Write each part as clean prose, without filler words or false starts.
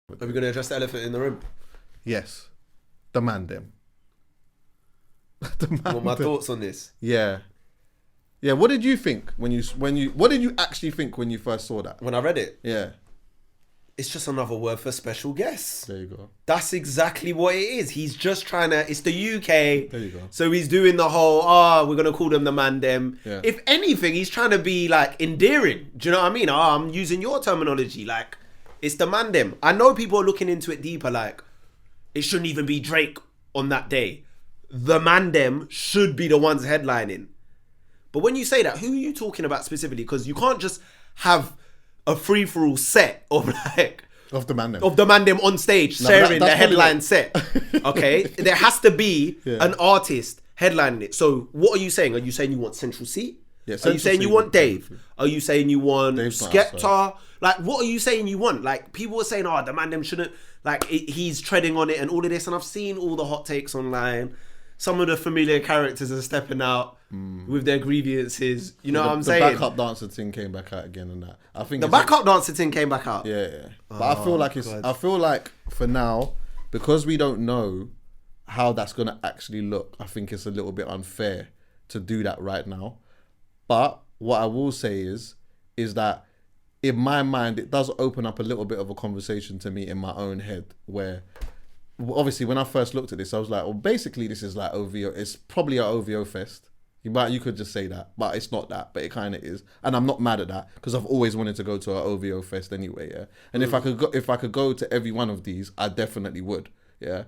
Are we going to address the elephant in the room? Yes. The MANDEM. What my thoughts on this? Yeah. Yeah, what did you think what did you actually think when you first saw that? When I read it? Yeah. It's just another word for special guest. There you go. That's exactly what it is. He's just trying to... It's the UK. There you go. So he's doing the whole, we're going to call them the MANDEM. Yeah. If anything, he's trying to be, like, endearing. Do you know what I mean? I'm using your terminology. Like, it's the MANDEM. I know people are looking into it deeper, like, it shouldn't even be Drake on that day. The MANDEM should be the ones headlining. But when you say that, who are you talking about specifically? Because you can't just have a free-for-all set of like... Of the MANDEM. Of the MANDEM on stage sharing the headline set. Okay? There has to be an artist headlining it. So what are you saying? Are you saying you want Central C? Yeah, are you saying you want Dave? Are you saying you want Dave's not Skepta? Like, what are you saying you want? Like, people are saying, the MANDEM shouldn't... Like, he's treading on it and all of this. And I've seen all the hot takes online. Some of the familiar characters are stepping out with their grievances. You know what I'm saying? The backup dancer thing came back out again and that. I think the backup dancer thing came back out. Yeah. But I feel like I feel like for now, because we don't know how that's gonna actually look, I think it's a little bit unfair to do that right now. But what I will say is that in my mind, it does open up a little bit of a conversation to me in my own head where, obviously, when I first looked at this, I was like, well, basically, this is like OVO. It's probably an OVO fest. You could just say that, but it's not that, but it kind of is. And I'm not mad at that because I've always wanted to go to an OVO fest anyway, yeah. And if I could go to every one of these, I definitely would, yeah.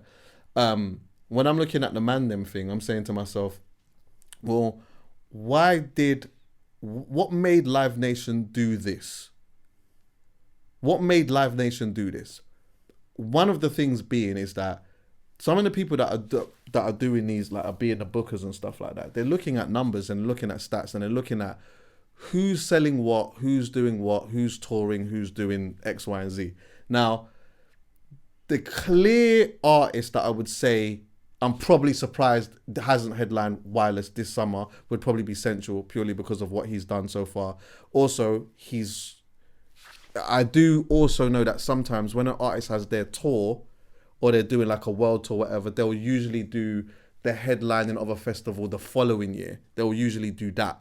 When I'm looking at the MANDEM thing, I'm saying to myself, well, what made Live Nation do this? What made Live Nation do this? One of the things being is that some of the people that are doing these, like, are being the bookers and stuff like that, they're looking at numbers and looking at stats and they're looking at who's selling what, who's doing what, who's touring, who's doing X, Y, and Z. Now, the clear artist that I would say I'm probably surprised hasn't headlined Wireless this summer would probably be Central, purely because of what he's done so far. Also, I do also know that sometimes when an artist has their tour or they're doing like a world tour, whatever, they'll usually do the headlining of a festival the following year. They'll usually do that.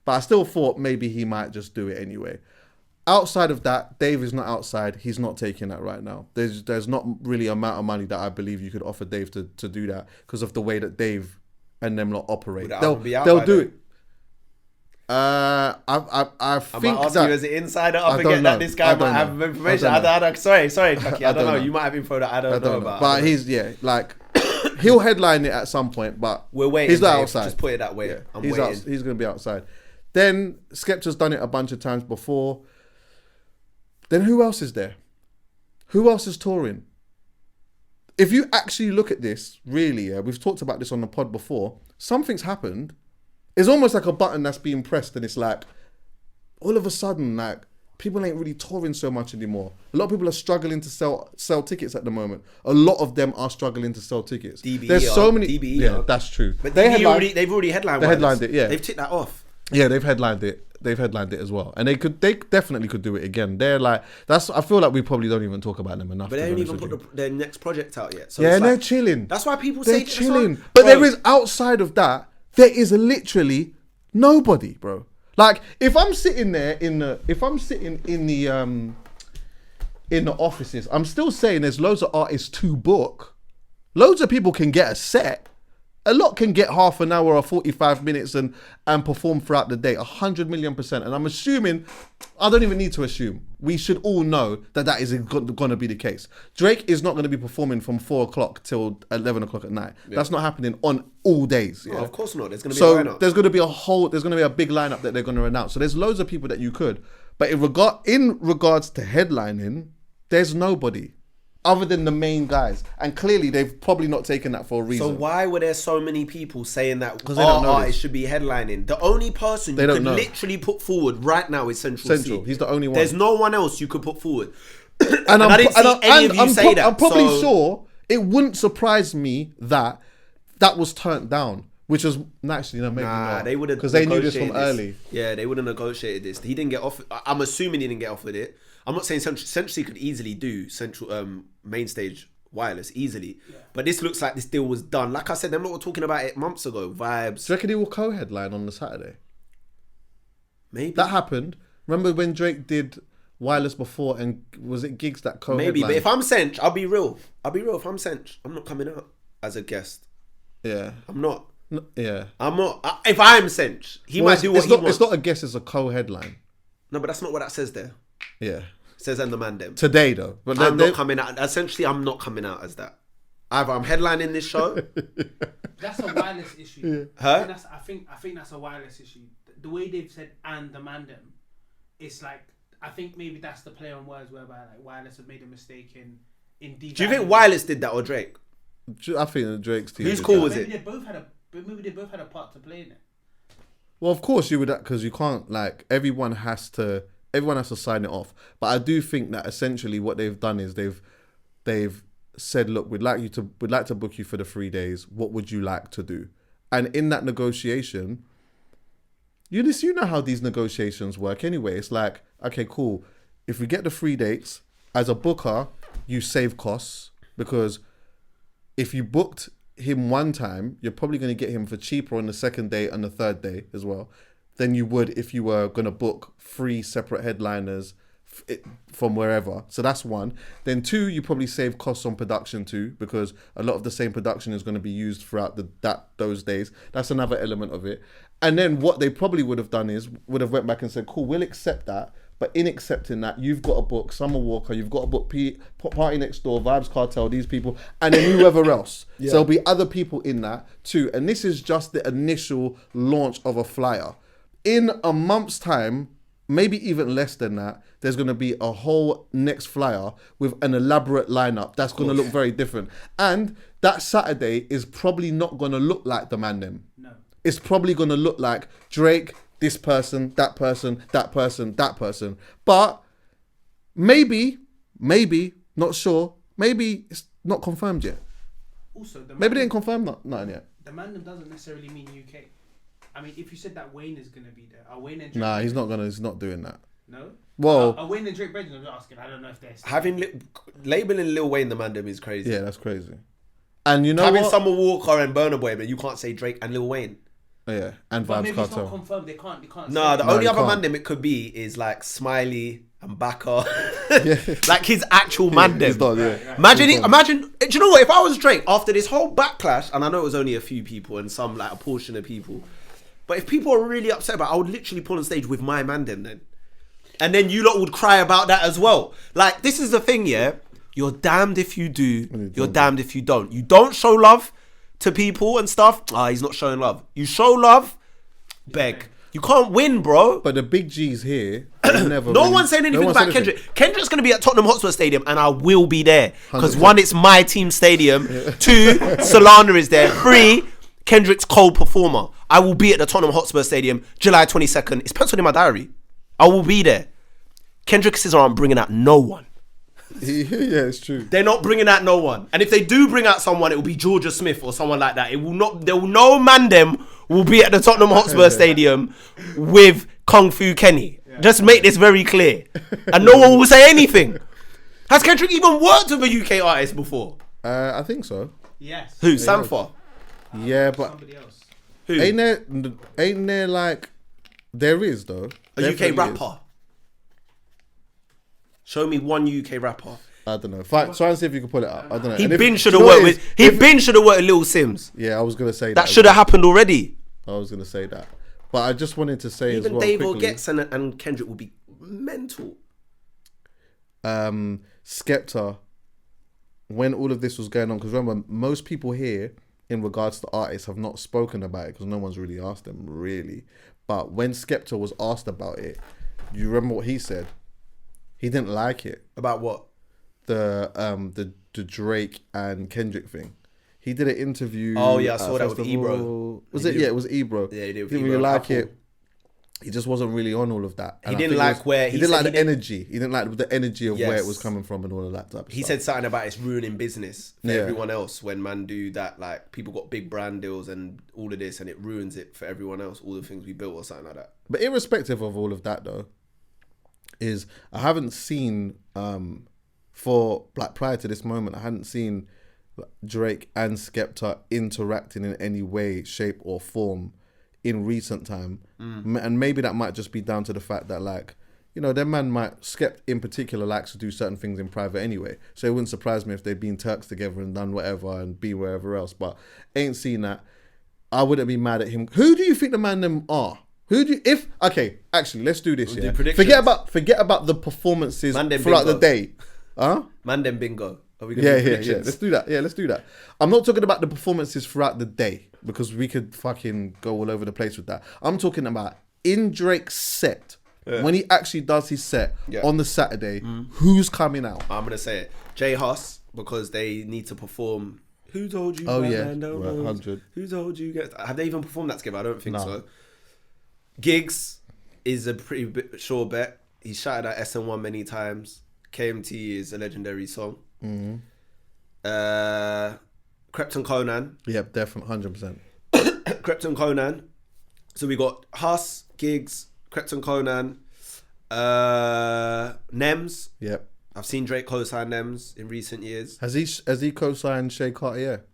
But I still thought maybe he might just do it anyway. Outside of that, Dave is not outside. He's not taking that right now. There's not really an amount of money that I believe you could offer Dave to do that because of the way that Dave and them lot operate. They'll do it. I think that you as an insider. I forget that this guy might have information. Sorry, Chuckie. I don't know. You might have info that I don't know about. But he's he'll headline it at some point. But we're waiting. He's not outside. Just put it that way. Yeah. I'm waiting. He's going to be outside. Then Skepta's done it a bunch of times before. Then who else is there? Who else is touring? If you actually look at this, really, we've talked about this on the pod before. Something's happened. It's almost like a button that's being pressed and it's like, all of a sudden, like, people ain't really touring so much anymore. A lot of people are struggling to sell tickets at the moment. A lot of them are struggling to sell tickets. There's so many... DBE, yeah, that's true. But they've already headlined. They headlined it, yeah. They've ticked that off. Yeah, they've headlined it. They've headlined it as well, and they definitely could do it again. They're like, I feel like we probably don't even talk about them enough. But they haven't even put their next project out yet. So yeah, and they're chilling. That's why people they're say chilling. But there is, outside of that, there is literally nobody, bro. Like, if I'm sitting there in the offices, I'm still saying there's loads of artists to book. Loads of people can get a set. A lot can get half an hour or 45 minutes and perform throughout the day, 100 million %. And I'm assuming, I don't even need to assume, we should all know that is going to be the case. Drake is not going to be performing from 4 o'clock till 11 o'clock at night. Yeah. That's not happening on all days. Yeah? Oh, of course not. There's going to be a lineup. There's going to be a big lineup that they're going to announce. So there's loads of people that you could. But in regards to headlining, there's nobody other than the main guys. And clearly, they've probably not taken that for a reason. So why were there so many people saying that our artist should be headlining? The only person you could literally put forward right now is Central C. He's the only one. There's no one else you could put forward. And I didn't see any of you say that. I'm probably sure it wouldn't surprise me that was turned down. Which was actually, maybe not. They would have, because they knew this from early. Yeah, they would have negotiated this. He didn't get off. I'm assuming he didn't get offered it. I'm not saying Century could easily do central main stage wireless easily, but this looks like this deal was done. Like I said, them lot were talking about it months ago. Vibes. Do you reckon he will co-headline on the Saturday? Maybe that happened. Remember when Drake did wireless before, and was it gigs that co-headline? Maybe, but if I'm Centr, I'll be real. If I'm Centr, I'm not coming out as a guest. Yeah, I'm not. No, yeah, I'm not. If I'm Centr, he might do what he wants. It's not a guest. It's a co-headline. No, but that's not what that says there. Yeah, it says and the MANDEM today though. But I'm not coming out. Essentially, I'm not coming out as that. Either I'm headlining this show. That's a wireless issue. Yeah. Huh? I think that's a wireless issue. The way they've said and the MANDEM, it's like, I think maybe that's the play on words whereby like wireless have made a mistake in Do you think wireless did that or Drake? I think Drake's team. Whose call was maybe it? Maybe they both had a part to play in it. Well, of course you would, because you can't, like, everyone has to sign it off. But I do think that essentially what they've done is they've said, look, we'd like to book you for the 3 days. What would you like to do? And in that negotiation, you know how these negotiations work anyway. It's like, okay, cool. If we get the 3 dates, as a booker, you save costs, because if you booked him one time, you're probably going to get him for cheaper on the second day and the third day as well than you would if you were going to book 3 separate headliners from wherever. So that's one. Then 2, you probably save costs on production too, because a lot of the same production is going to be used throughout those days. That's another element of it. And then what they probably would have done is would have went back and said, cool, we'll accept that. But in accepting that, you've got to book Summer Walker, you've got to book Party Next Door, Vibes Cartel, these people, and then whoever else. Yeah. So there'll be other people in that too. And this is just the initial launch of a flyer. In a month's time, maybe even less than that, there's going to be a whole next flyer with an elaborate lineup that's going to look very different. And that Saturday is probably not going to look like the MANDEM. No. It's probably going to look like Drake, this person, that person, that person, that person. But maybe, not sure, maybe it's not confirmed yet. Also, maybe they ain't confirmed nothing yet. The MANDEM doesn't necessarily mean UK. I mean, if you said that Wayne is going to be there, are Wayne and Drake... Nah, he's not doing that. No? Well... Are Wayne and Drake brethren? I'm just asking, I don't know if they're... Labelling Lil Wayne the MANDEM is crazy. Yeah, that's crazy. And you know having Summer Walker and Burna Boy, but you can't say Drake and Lil Wayne. Oh, yeah, and but Vibes maybe Cartel. It's not confirmed. They can't. No, the only other MANDEM it could be is like Smiley and Baka, like his actual MANDEM. Right. Imagine. Do you know what? If I was Drake after this whole backlash, and I know it was only a few people and some like a portion of people, but if people are really upset about it, I would literally pull on stage with my MANDEM then, and then you lot would cry about that as well. Like this is the thing, yeah. You're damned if you do. You're damned if you don't. You don't show love to people and stuff. He's not showing love. You show love, beg. You can't win, bro. But the big G's here, never. No one's saying anything about Kendrick. Kendrick's going to be at Tottenham Hotspur Stadium, and I will be there because 1, it's my team stadium. 2, Solana is there. 3, Kendrick's co-performer. I will be at the Tottenham Hotspur Stadium, July 22nd. It's penciled in my diary. I will be there. Kendrick says aren't bringing out no one. Yeah, it's true. They're not bringing out no one, and if they do bring out someone, it will be Georgia Smith or someone like that. It will not. There will no MANDEM will be at the Tottenham Hotspur Stadium with Kung Fu Kenny. Just make this very clear, and no one will say anything. Has Kendrick even worked with a UK artist before? I think so. Yes. Who? Sampha? Yeah, but somebody else. Who? Ain't there like there is though A UK rapper. Show me one UK rapper. I don't know. Try and see if you can pull it up. I don't know. He been should have worked with. He been should have worked with Lil Sims. Yeah, I was gonna say that should have happened already. I was gonna say that, but I just wanted to say even as well. Dave quickly, Gets and Kendrick will be mental. Skepta, when all of this was going on, because remember, most people here in regards to artists have not spoken about it because no one's really asked them really. But when Skepta was asked about it, you remember what he said? He didn't like it. About what? The Drake and Kendrick thing. He did an interview. Oh yeah, I saw that with Ebro. Was it? Yeah, it was Ebro. Yeah, he did. He didn't really like it. He just wasn't really on all of that. And he didn't like where he didn't like the energy. He didn't like the energy of where it was coming from and all of that type of He stuff. said something about it's ruining business for everyone else when man do that. Like people got big brand deals and all of this, and it ruins it for everyone else. All the things we built or something like that. But irrespective of all of that, though, is I haven't seen for like prior to this moment, I hadn't seen Drake and Skepta interacting in any way, shape, or form in recent time, and maybe that might just be down to the fact that, like, you know, their man might, Skept in particular likes to do certain things in private anyway, so it wouldn't surprise me if they'd been Turks together and done whatever and be wherever else, but ain't seen that. I wouldn't be mad at him. Who do you think the man them are? Who do you, okay, actually, let's do this, yeah? Forget about the performances throughout the day. Huh? Mandem bingo. Are we yeah. Let's do that. Yeah, let's do that. I'm not talking about the performances throughout the day because we could fucking go all over the place with that. I'm talking about in Drake's set. Yeah. When he actually does his set on the Saturday, who's coming out? I'm going to say it. J Huss, because they need to perform. Who told you? Oh, yeah. Right, 100. Who told you? Have they even performed that together? I don't think so. Gigs is a pretty sure bet. He shouted at SN1 many times. KMT is a legendary song. Krypton Conan. Yep, definitely 100%. Krypton Conan. So we got Huss, Gigs, Krypton Conan, Nems. Yep. I've seen Drake co-sign Nems in recent years. Has he co-signed Shea Cartier?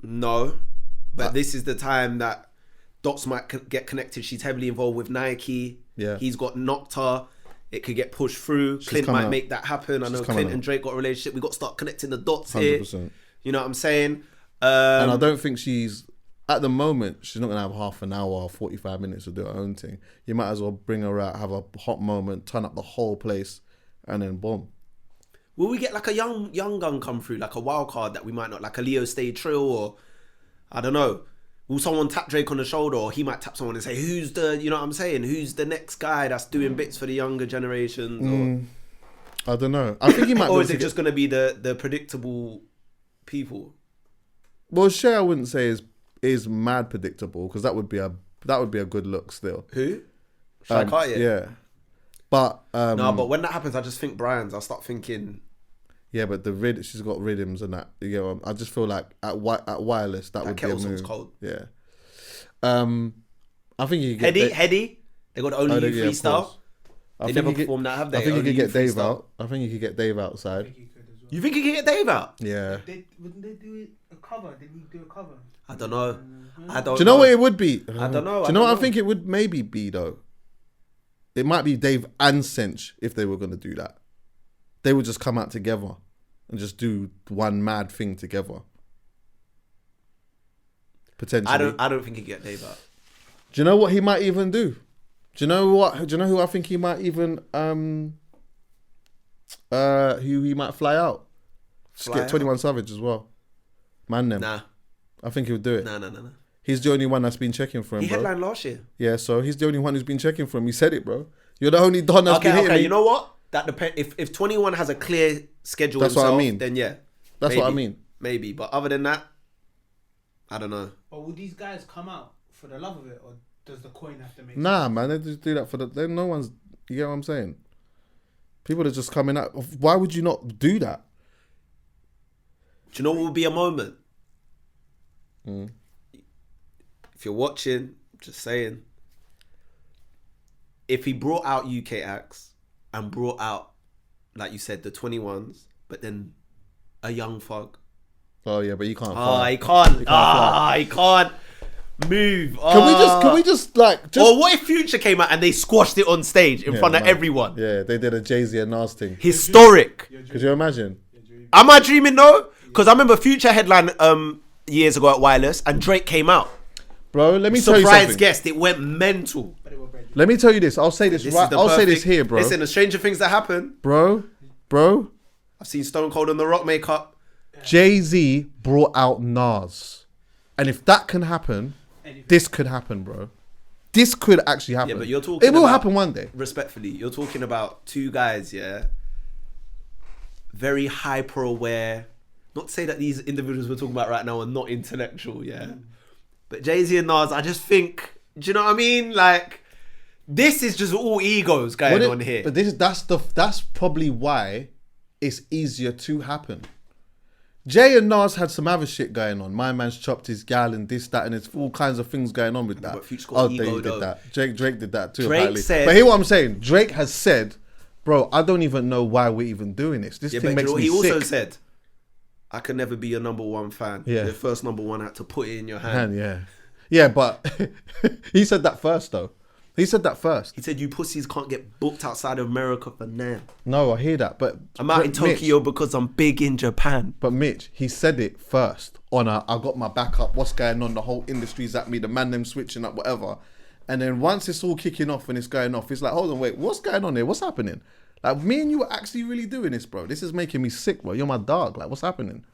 No, but this is the time that Dots might get connected. She's heavily involved with Nike. Yeah. He's got Nocta. It could get pushed through. Clint might make that happen. I know Clint and Drake got a relationship. We got to start connecting the dots 100%. Here. You know what I'm saying? And I don't think she's, at the moment, she's not going to have half an hour or 45 minutes to do her own thing. You might as well bring her out, have a hot moment, turn up the whole place, and then boom. Will we get like a young gun come through, like a wild card that we might not, like a Leo Stay Trill, or I don't know. Will someone tap Drake on the shoulder, or he might tap someone and say, who's the, you know what I'm saying? Who's the next guy that's doing bits for the younger generations? I don't know. I think he might. Or is it just going to be the predictable people? Well, Shea I wouldn't say is mad predictable, because that would be a good look still. Who? Shea Cartier? Yeah. But no, but when that happens, I just think Brian's. I'll start thinking. Yeah, but she's got rhythms and that. You know, I just feel like at Wireless that would be a move. Cold. Yeah. I think you could get Heady. They got Only You freestyle. They never performed that, have they? I think you could get Dave out. I think you could get Dave outside. You think you could get Dave out? Yeah. Wouldn't they do a cover? Did he do a cover? I don't know. Do you know what it would be? I don't know. Do you know what I think it would maybe be though? It might be Dave and Cinch if they were going to do that. They would just come out together and just do one mad thing together. Potentially. I don't think he'd get Dave out. Do you know what he might even do? Do you know what? Do you know who I think he might even who he might fly out? Just get 21 Savage as well. MANDEM. Nah. I think he would do it. Nah. He's the only one that's been checking for him, He bro. headlined last year. Yeah, so he's the only one who's been checking for him. He said it, bro. You're the only Don that's been hitting me. You know what? That depends. If 21 has a clear schedule that's himself, what I mean. Then yeah. That's maybe, what I mean. Maybe. But other than that, I don't know. But would these guys come out for the love of it, or does the coin have to make Nah, man. They just do that for the... No one's... You get what I'm saying? People are just coming out. Why would you not do that? Do you know what would be a moment? If you're watching, just saying, if he brought out UK acts and brought out, like you said, the 21s, but then a Young Thug. Oh yeah, but you can't. He can't. He can't move. Can we just like? Or what if Future came out and they squashed it on stage in front of everyone? Yeah, they did a Jay-Z and Nas thing. Historic. Could you imagine? Am I dreaming though? Because I remember Future headline years ago at Wireless, and Drake came out. Bro, let me tell you something. Surprise guest, it went mental. Let me tell you this. I'll say this right. I'll say this here, bro. Listen, the stranger things that happen. Bro. I've seen Stone Cold on the Rock makeup. Jay-Z brought out Nas. And if that can happen, this could happen, bro. This could actually happen. Yeah, but you're talking It will happen one day. Respectfully, you're talking about two guys, yeah? Very hyper-aware. Not to say that these individuals we're talking about right now are not intellectual, yeah? But Jay-Z and Nas, I just think, do you know what I mean? Like, this is just all egos going on here. But that's probably why it's easier to happen. Jay and Nas had some other shit going on. My man's chopped his gal and this, that, and there's all kinds of things going on with that. But Future got ego, they did though. that. Drake did that too. Drake apparently. said- but hear what I'm saying. Drake has said, bro, I don't even know why we're even doing this. This Yeah, thing but makes you know, me he sick. also said, I could never be your number one fan. Yeah. The first number one had to put it in your hand. Yeah, but he said that first though. He said that first. He said, you pussies can't get booked outside of America for now. No, I hear that, but I'm out in Mitch, Tokyo because I'm big in Japan. But Mitch, he said it first on I got my backup, what's going on, the whole industry's at me, the man them switching up, whatever. And then once it's all kicking off and it's going off, it's like, hold on, wait, what's going on here? What's happening? Like, me and you are actually really doing this, bro. This is making me sick, bro. You're my dog. Like, what's happening?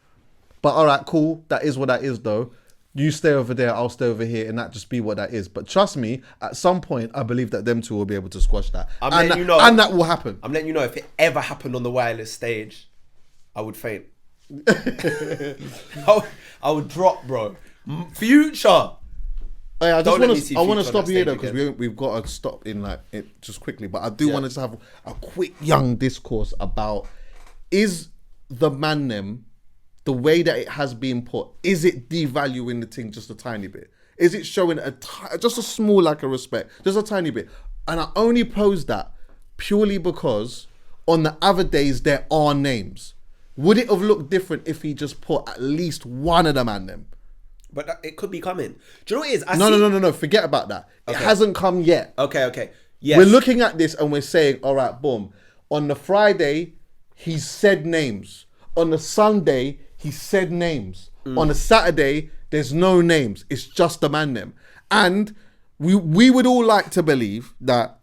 But all right, cool. That is what that is, though. You stay over there, I'll stay over here, and that just be what that is. But trust me, at some point, I believe that them two will be able to squash that. I'm and letting you know. And that will happen. I'm letting you know, if it ever happened on the wireless stage, I would faint. I would drop, bro. Future. Hey, I Don't let me see want to Future stop on that you here though, stage because we've got to stop in like it just quickly. But I do want to just have a quick young discourse about, is the MANDEM, the way that it has been put, is it devaluing the thing just a tiny bit? Is it showing just a small lack of respect, just a tiny bit? And I only pose that purely because on the other days there are names. Would it have looked different if he just put at least one of the MANDEM? But it could be coming. Do you know what it is? No. Forget about that. It hasn't come yet. Okay. Yes. We're looking at this and we're saying, all right, boom. On the Friday, he said names. On the Sunday, he said names. On the Saturday, there's no names. It's just the MANDEM. And we would all like to believe that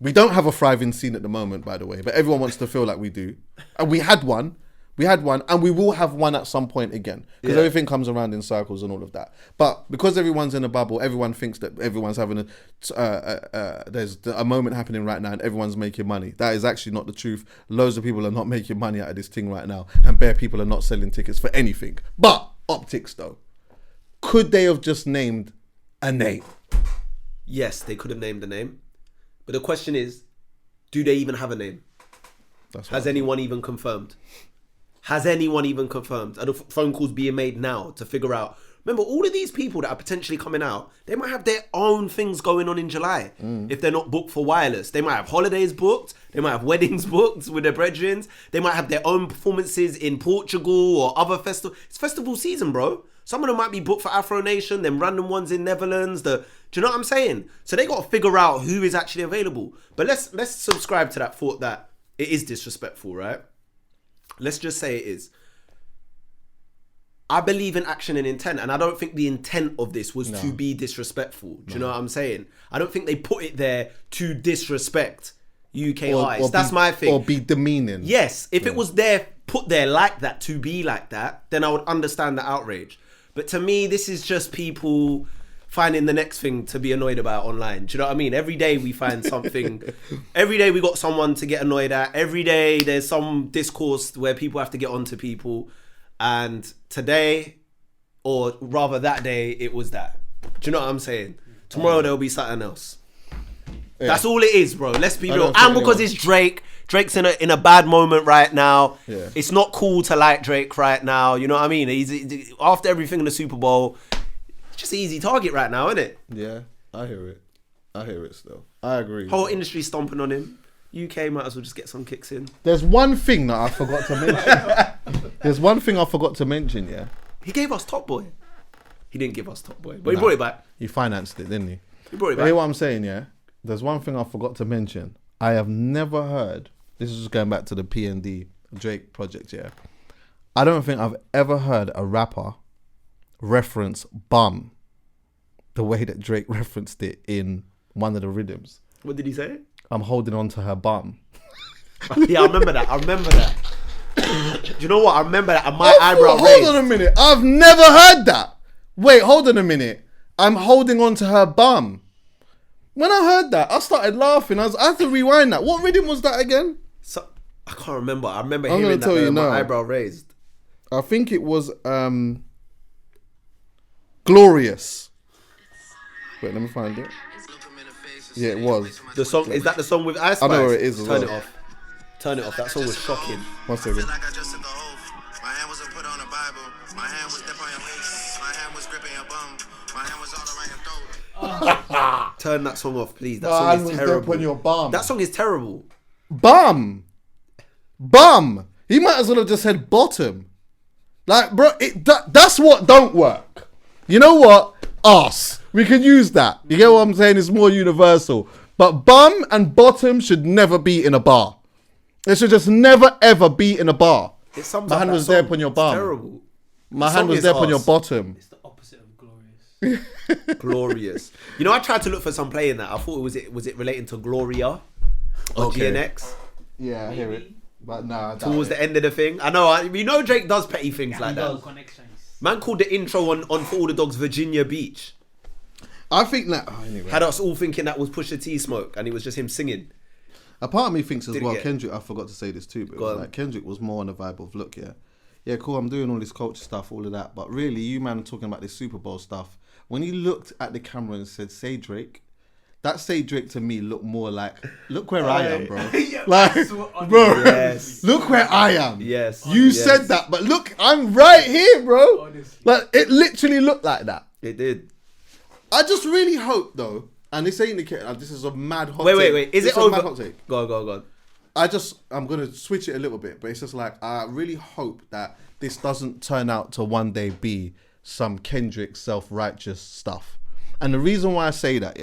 we don't have a thriving scene at the moment, by the way, but everyone wants to feel like we do. And we had one, and we will have one at some point again, because everything comes around in circles and all of that. But because everyone's in a bubble, everyone thinks that everyone's having there's a moment happening right now and everyone's making money. That is actually not the truth. Loads of people are not making money out of this thing right now, and bare people are not selling tickets for anything. But optics though, could they have just named a name? Yes, they could have named a name. But the question is, do they even have a name? Has anyone even confirmed? Has anyone even confirmed? Are the phone calls being made now to figure out? Remember, all of these people that are potentially coming out, they might have their own things going on in July. If they're not booked for wireless, they might have holidays booked. They might have weddings booked with their brethren. They might have their own performances in Portugal or other festivals. It's festival season, bro. Some of them might be booked for Afro Nation, them random ones in Netherlands. Do you know what I'm saying? So they got to figure out who is actually available. But let's subscribe to that thought that it is disrespectful, right? Let's just say it is. I believe in action and intent, and I don't think the intent of this was to be disrespectful. Do you know what I'm saying? I don't think they put it there to disrespect UK artists. That's my thing. Or be demeaning. Yes, if it was there, put there like that, to be like that, then I would understand the outrage. But to me, this is just people finding the next thing to be annoyed about online. Do you know what I mean? Every day we find something. Every day we got someone to get annoyed at. Every day there's some discourse where people have to get onto people. And today, or rather that day, it was that. Do you know what I'm saying? Tomorrow there'll be something else. Yeah. That's all it is, bro. Let's be real. And because it's Drake, Drake's in a bad moment right now. Yeah. It's not cool to like Drake right now. You know what I mean? He's after everything in the Super Bowl. It's just an easy target right now, isn't it? Yeah, I hear it still. I agree. Whole industry stomping on him. UK might as well just get some kicks in. There's one thing that I forgot to mention. Yeah. He gave us Top Boy. He didn't give us Top Boy, but he brought it back. He financed it, didn't he? He brought it back. Hear what I'm saying, yeah? There's one thing I forgot to mention. I have never heard, this is just going back to the P&D Drake project, yeah? I don't think I've ever heard a rapper reference bum the way that Drake referenced it in one of the rhythms. What did he say? I'm holding on to her bum. Yeah, I remember that. Do you know what? I remember that. And my eyebrow raised. Hold on a minute. I've never heard that. Wait, hold on a minute. I'm holding on to her bum. When I heard that, I started laughing. I had to rewind that. What rhythm was that again? So, I can't remember. I remember hearing that with my eyebrow raised. I think it was Glorious. Wait, let me find it. Yeah, it was. The song, is that the song with Ice Spice? I know where it is as well. Turn it off. That song was shocking. 1 second. Turn that song off, please. That My song hand is was terrible. deep on your bum. That song is terrible. Bum. He might as well have just said bottom. Like, bro, that's what don't work. You know what? Arse. We can use that. You get what I'm saying? It's more universal. But bum and bottom should never be in a bar. It should just never ever be in a bar. It sums My up hand that was there song. upon your It's bum. terrible. My The hand song was is there upon your arse. bottom. It's the opposite of glorious. Glorious. You know, I tried to look for some play in that. I thought was it relating to Gloria or Okay. GNX Yeah, I hear it. But nah, towards the end of the thing. I know. You know, Drake does petty things like that. No connections. Man called the intro on For All the Dogs Virginia Beach. I think that. Oh, anyway. Had us all thinking that was Pusha T Smoke, and it was just him singing. A part of me thinks as Didn't well, get- Kendrick, I forgot to say this too, but it Go was on. like Kendrick was more on the vibe of, look, yeah, cool, I'm doing all this culture stuff, all of that, but really, you man are talking about this Super Bowl stuff. When he looked at the camera and said, say Drake, that say Drake to me looked more like, look where I am, bro. Like, bro, Yes. look where I am. Yes. You Yes. said that, but look, I'm right here, bro. Honestly. Like, it literally looked like that. It did. I just really hope, though, and this ain't the case, this is a mad hot Wait. take. Is This it a over? mad hot take. Go on. I'm going to switch it a little bit, but it's just like, I really hope that this doesn't turn out to one day be some Kendrick self-righteous stuff. And the reason why I say that,